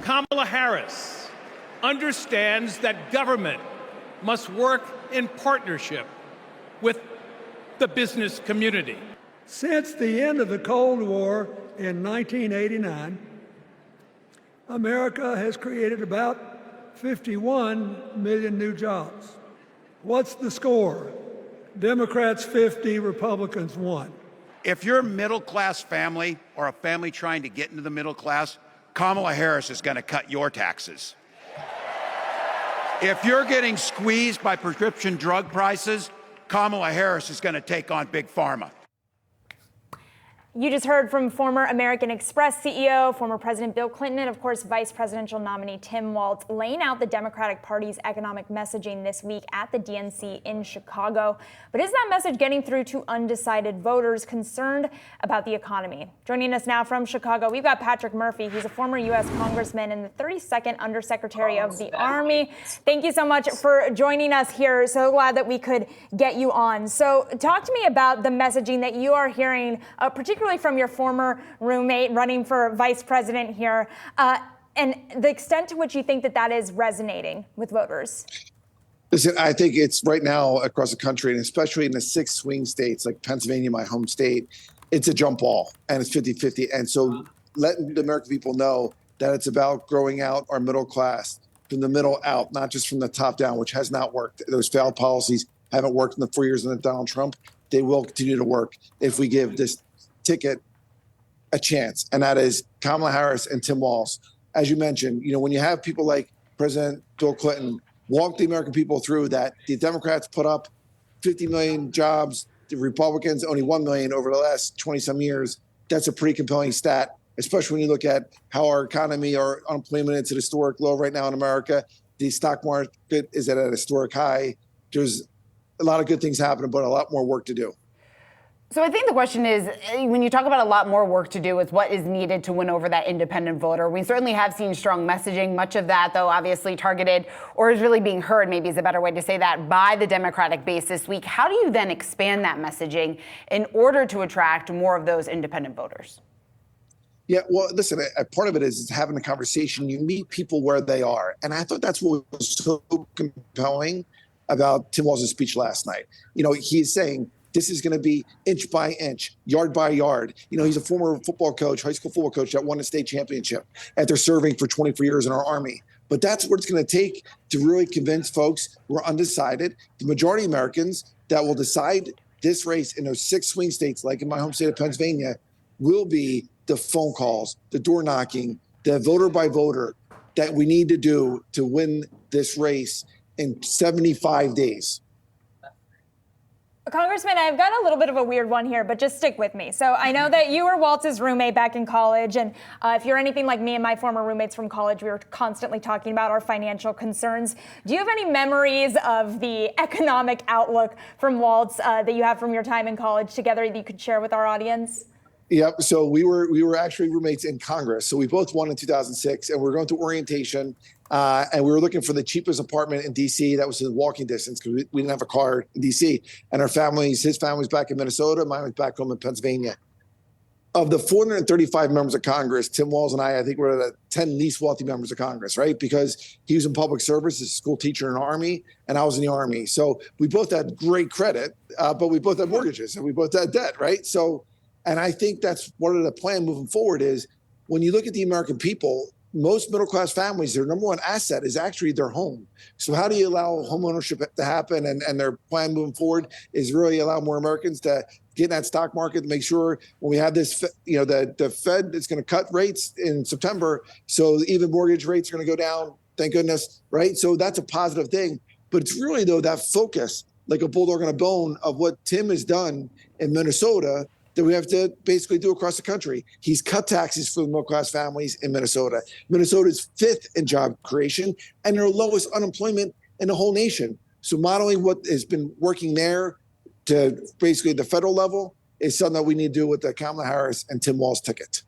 Kamala Harris understands that government must work in partnership with the business community. Since the end of the Cold War in 1989, America has created about 51 million new jobs. What's the score? Democrats 50, Republicans 1. If you're a middle-class family or a family trying to get into the middle class, Kamala Harris is going to cut your taxes. If you're getting squeezed by prescription drug prices, Kamala Harris is going to take on Big Pharma. You just heard from former American Express CEO, former President Bill Clinton, and of course, Vice Presidential nominee Tim Walz laying out the Democratic Party's economic messaging this week at the DNC in Chicago. But is that message getting through to undecided voters concerned about the economy? Joining us now from Chicago, we've got Patrick Murphy. He's a former U.S. Congressman and the 32nd Undersecretary of the Army. Thank you so much for joining us here. So glad that we could get you on. So talk to me about the messaging that you are hearing, particularly from your former roommate running for vice president here, and the extent to which you think that that is resonating with voters. Listen, I think it's right now across the country, and especially in the 6 swing states like Pennsylvania, my home state, it's a jump ball and it's 50-50. And so letting the American people know that it's about growing out our middle class from the middle out, not just from the top down, which has not worked. Those failed policies haven't worked in the 4 years under Donald Trump. They will continue to work if we give this ticket a chance, and that is Kamala Harris and Tim Walz. As you mentioned, when you have people like President Bill Clinton walk the American people through that the Democrats put up 50 million jobs, the Republicans only 1 million over the last 20-some years, that's a pretty compelling stat, especially when you look at how our economy, our unemployment is at a historic low right now in America. The stock market is at a historic high. There's a lot of good things happening, but a lot more work to do. So I think the question is, when you talk about a lot more work to do, is what is needed to win over that independent voter. We certainly have seen strong messaging, much of that, though, obviously targeted or is really being heard, maybe is a better way to say that, by the Democratic base this week. How do you then expand that messaging in order to attract more of those independent voters? Yeah, well, listen, part of it is having a conversation. You meet people where they are. And I thought that's what was so compelling about Tim Walz's speech last night. He's saying, this is going to be inch by inch, yard by yard. He's a former football coach, high school football coach that won a state championship after serving for 24 years in our Army. But that's what it's going to take to really convince folks who are undecided, the majority of Americans that will decide this race in those 6 swing states, like in my home state of Pennsylvania, will be the phone calls, the door knocking, the voter by voter that we need to do to win this race in 75 days. Congressman, I've got a little bit of a weird one here, but just stick with me. So I know that you were Walz's roommate back in college, and if you're anything like me and my former roommates from college, we were constantly talking about our financial concerns. Do you have any memories of the economic outlook from Walz that you have from your time in college together that you could share with our audience? Yep. So we were actually roommates in Congress. So we both won in 2006, and we were going through orientation, and we were looking for the cheapest apartment in D.C. that was in walking distance because we didn't have a car in D.C. And his family's back in Minnesota, mine was back home in Pennsylvania. Of the 435 members of Congress, Tim Walz and I think we're the 10 least wealthy members of Congress, right? Because he was in public service as a school teacher in the Army, and I was in the Army. So we both had great credit, but we both had mortgages and we both had debt, right? And I think that's one of the plan moving forward is when you look at the American people, most middle-class families, their number one asset is actually their home. So how do you allow home ownership to happen? And their plan moving forward is really allow more Americans to get in that stock market to make sure when we have this, the Fed is going to cut rates in September. So even mortgage rates are going to go down, thank goodness, right? So that's a positive thing. But it's really, though, that focus, like a bulldog on a bone of what Tim has done in Minnesota that we have to basically do across the country. He's cut taxes for the middle-class families in Minnesota. Minnesota's 5th in job creation and their lowest unemployment in the whole nation. So modeling what has been working there to basically the federal level is something that we need to do with the Kamala Harris and Tim Walz ticket.